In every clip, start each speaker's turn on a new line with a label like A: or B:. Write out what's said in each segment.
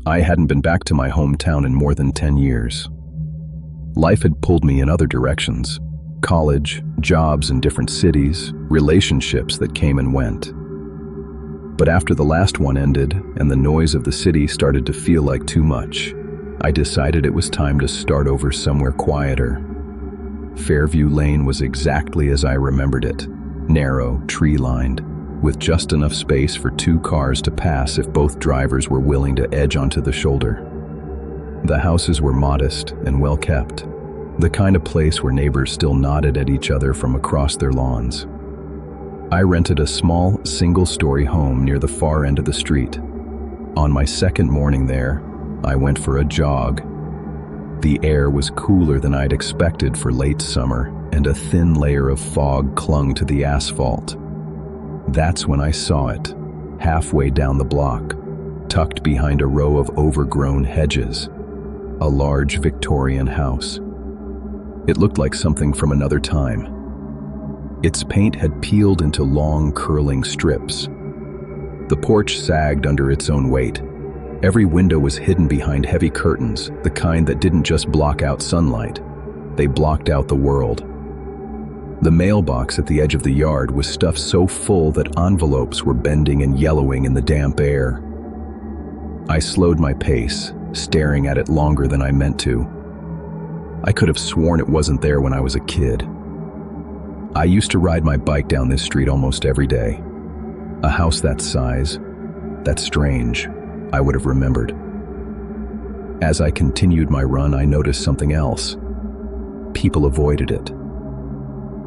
A: I hadn't been back to my hometown in more than 10 years. Life had pulled me in other directions. College, jobs in different cities, relationships that came and went. But after the last one ended and the noise of the city started to feel like too much, I decided it was time to start over somewhere quieter. Fairview Lane was exactly as I remembered it, narrow, tree-lined, with just enough space for 2 cars to pass if both drivers were willing to edge onto the shoulder. The houses were modest and well kept, the kind of place where neighbors still nodded at each other from across their lawns. I rented a small, single-story home near the far end of the street. On my second morning there, I went for a jog. The air was cooler than I'd expected for late summer, and a thin layer of fog clung to the asphalt. That's when I saw it, halfway down the block, tucked behind a row of overgrown hedges, a large Victorian house. It looked like something from another time. Its paint had peeled into long, curling strips. The porch sagged under its own weight. Every window was hidden behind heavy curtains, the kind that didn't just block out sunlight. They blocked out the world. The mailbox at the edge of the yard was stuffed so full that envelopes were bending and yellowing in the damp air. I slowed my pace, staring at it longer than I meant to. I could have sworn it wasn't there when I was a kid. I used to ride my bike down this street almost every day. A house that size, that strange, I would have remembered. As I continued my run, I noticed something else. People avoided it.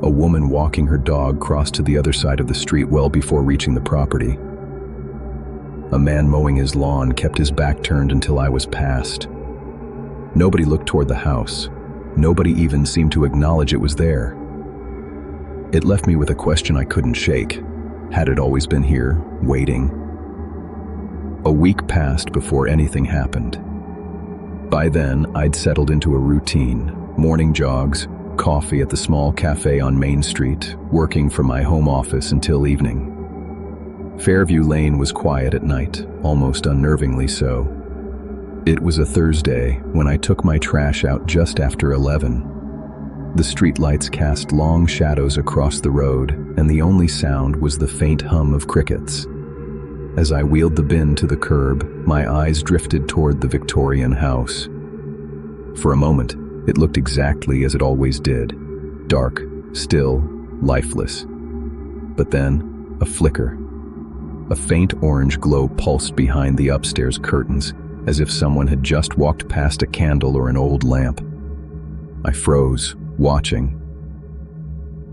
A: A woman walking her dog crossed to the other side of the street well before reaching the property. A man mowing his lawn kept his back turned until I was past. Nobody looked toward the house. Nobody even seemed to acknowledge it was there. It left me with a question I couldn't shake. Had it always been here, waiting? A week passed before anything happened. By then, I'd settled into a routine, morning jogs, coffee at the small cafe on Main Street, working from my home office until evening. Fairview Lane was quiet at night, almost unnervingly so. It was a Thursday when I took my trash out just after 11. The streetlights cast long shadows across the road, and the only sound was the faint hum of crickets. As I wheeled the bin to the curb, my eyes drifted toward the Victorian house. For a moment, it looked exactly as it always did, dark, still, lifeless. But then, a flicker. A faint orange glow pulsed behind the upstairs curtains, as if someone had just walked past a candle or an old lamp. I froze, watching.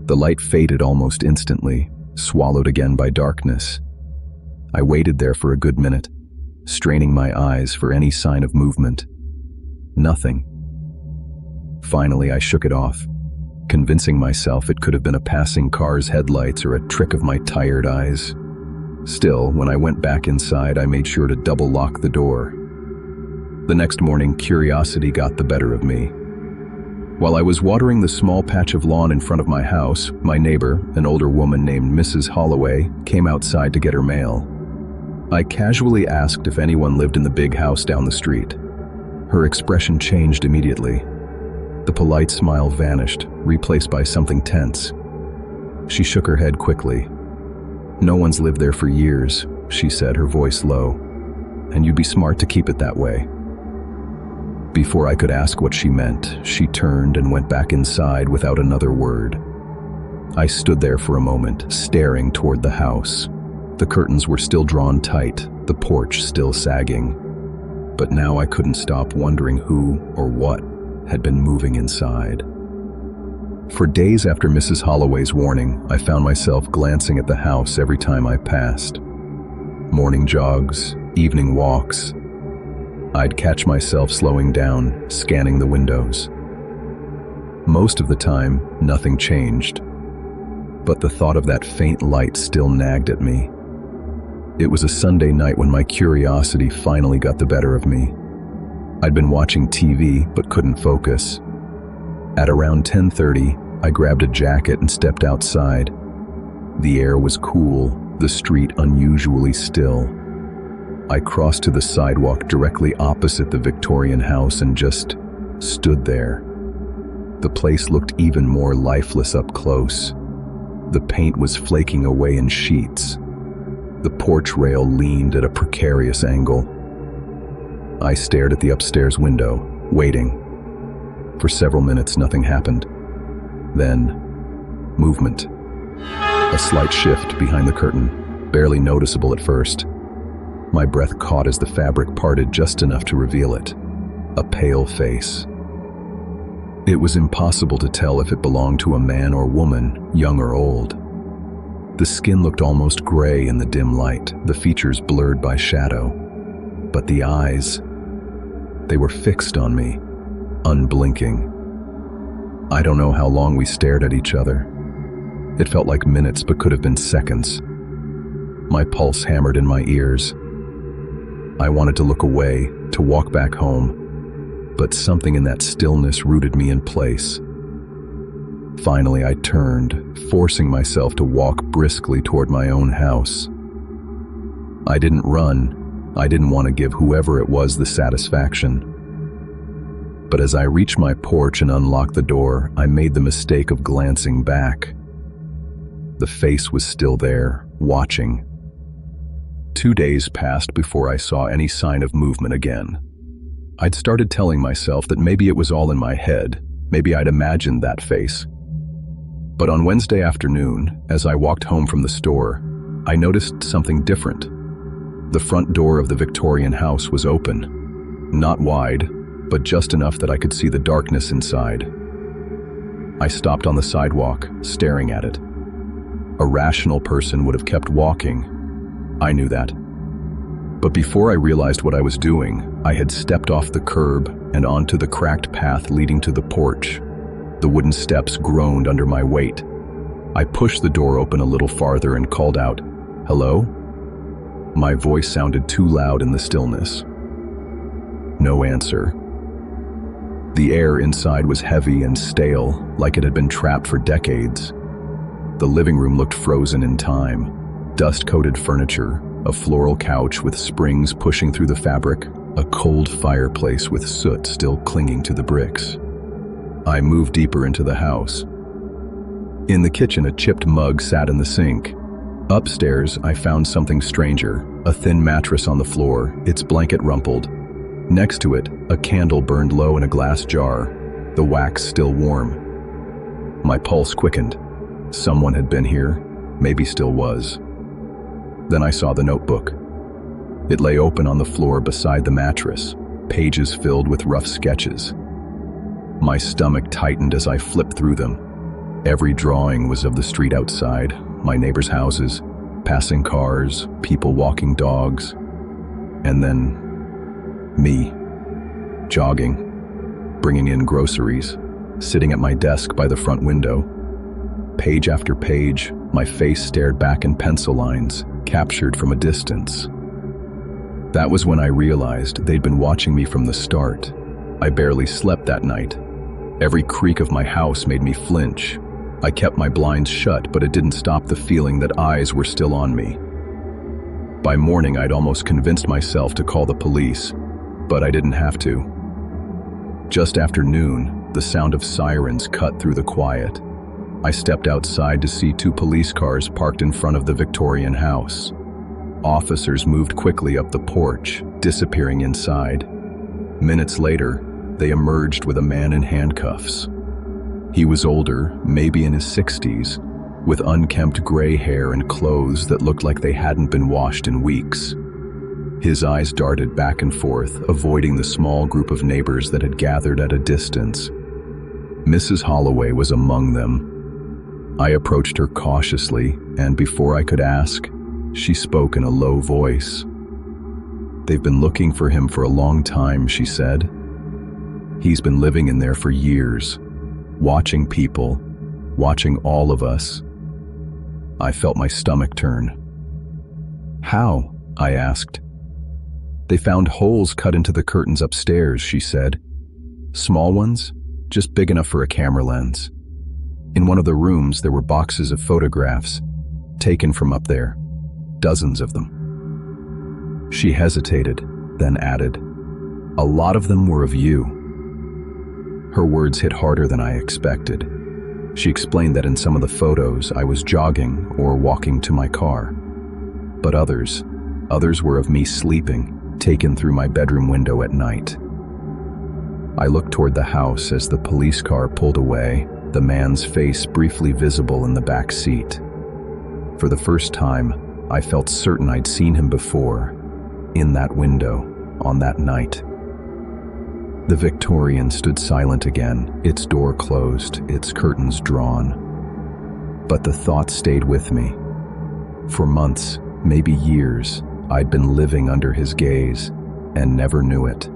A: The light faded almost instantly, swallowed again by darkness. I waited there for a good minute, straining my eyes for any sign of movement. Nothing. Finally, I shook it off, convincing myself it could have been a passing car's headlights or a trick of my tired eyes. Still, when I went back inside, I made sure to double lock the door. The next morning, curiosity got the better of me. While I was watering the small patch of lawn in front of my house, my neighbor, an older woman named Mrs. Holloway, came outside to get her mail. I casually asked if anyone lived in the big house down the street. Her expression changed immediately. The polite smile vanished, replaced by something tense. She shook her head quickly. "No one's lived there for years," she said, her voice low. "And you'd be smart to keep it that way." Before I could ask what she meant, she turned and went back inside without another word. I stood there for a moment, staring toward the house. The curtains were still drawn tight, the porch still sagging. But now I couldn't stop wondering who or what had been moving inside. For days after Mrs. Holloway's warning, I found myself glancing at the house every time I passed. Morning jogs, evening walks. I'd catch myself slowing down, scanning the windows. Most of the time, nothing changed. But the thought of that faint light still nagged at me. It was a Sunday night when my curiosity finally got the better of me. I'd been watching TV, but couldn't focus. At around 10:30, I grabbed a jacket and stepped outside. The air was cool, the street unusually still. I crossed to the sidewalk directly opposite the Victorian house and just stood there. The place looked even more lifeless up close. The paint was flaking away in sheets. The porch rail leaned at a precarious angle. I stared at the upstairs window, waiting. For several minutes, nothing happened. Then, movement. A slight shift behind the curtain, barely noticeable at first. My breath caught as the fabric parted just enough to reveal it. A pale face. It was impossible to tell if it belonged to a man or woman, young or old. The skin looked almost gray in the dim light, the features blurred by shadow. But the eyes, they were fixed on me, unblinking. I don't know how long we stared at each other. It felt like minutes, but could have been seconds. My pulse hammered in my ears. I wanted to look away, to walk back home, but something in that stillness rooted me in place. Finally, I turned, forcing myself to walk briskly toward my own house. I didn't run. I didn't want to give whoever it was the satisfaction. But as I reached my porch and unlocked the door, I made the mistake of glancing back. The face was still there, watching. 2 days passed before I saw any sign of movement again. I'd started telling myself that maybe it was all in my head, maybe I'd imagined that face. But on Wednesday afternoon, as I walked home from the store, I noticed something different. The front door of the Victorian house was open. Not wide, but just enough that I could see the darkness inside. I stopped on the sidewalk, staring at it. A rational person would have kept walking. I knew that. But before I realized what I was doing, I had stepped off the curb and onto the cracked path leading to the porch. The wooden steps groaned under my weight. I pushed the door open a little farther and called out, "Hello?" My voice sounded too loud in the stillness. No answer. The air inside was heavy and stale, like it had been trapped for decades. The living room looked frozen in time. Dust-coated furniture, a floral couch with springs pushing through the fabric, a cold fireplace with soot still clinging to the bricks. I moved deeper into the house. In the kitchen, a chipped mug sat in the sink. Upstairs, I found something stranger, a thin mattress on the floor, its blanket rumpled. Next to it, a candle burned low in a glass jar, the wax still warm. My pulse quickened. Someone had been here, maybe still was. Then I saw the notebook. It lay open on the floor beside the mattress, pages filled with rough sketches. My stomach tightened as I flipped through them. Every drawing was of the street outside, my neighbors' houses, passing cars, people walking dogs, and then me, jogging, bringing in groceries, sitting at my desk by the front window. Page after page, my face stared back in pencil lines, captured from a distance. That was when I realized they'd been watching me from the start. I barely slept that night. Every creak of my house made me flinch. I kept my blinds shut, but it didn't stop the feeling that eyes were still on me. By morning, I'd almost convinced myself to call the police, but I didn't have to. Just after noon, the sound of sirens cut through the quiet. I stepped outside to see 2 police cars parked in front of the Victorian house. Officers moved quickly up the porch, disappearing inside. Minutes later, they emerged with a man in handcuffs. He was older, maybe in his 60s, with unkempt gray hair and clothes that looked like they hadn't been washed in weeks. His eyes darted back and forth, avoiding the small group of neighbors that had gathered at a distance. Mrs. Holloway was among them. I approached her cautiously, and before I could ask, she spoke in a low voice. "They've been looking for him for a long time," she said. "He's been living in there for years, watching people, watching all of us." I felt my stomach turn. "How?" I asked. "They found holes cut into the curtains upstairs," she said. "Small ones, just big enough for a camera lens. In one of the rooms, there were boxes of photographs, taken from up there, dozens of them." She hesitated, then added, "A lot of them were of you." Her words hit harder than I expected. She explained that in some of the photos I was jogging or walking to my car. But others were of me sleeping, taken through my bedroom window at night. I looked toward the house as the police car pulled away, the man's face briefly visible in the back seat. For the first time, I felt certain I'd seen him before, in that window, on that night. The Victorian stood silent again, its door closed, its curtains drawn. But the thought stayed with me. For months, maybe years, I'd been living under his gaze, and never knew it.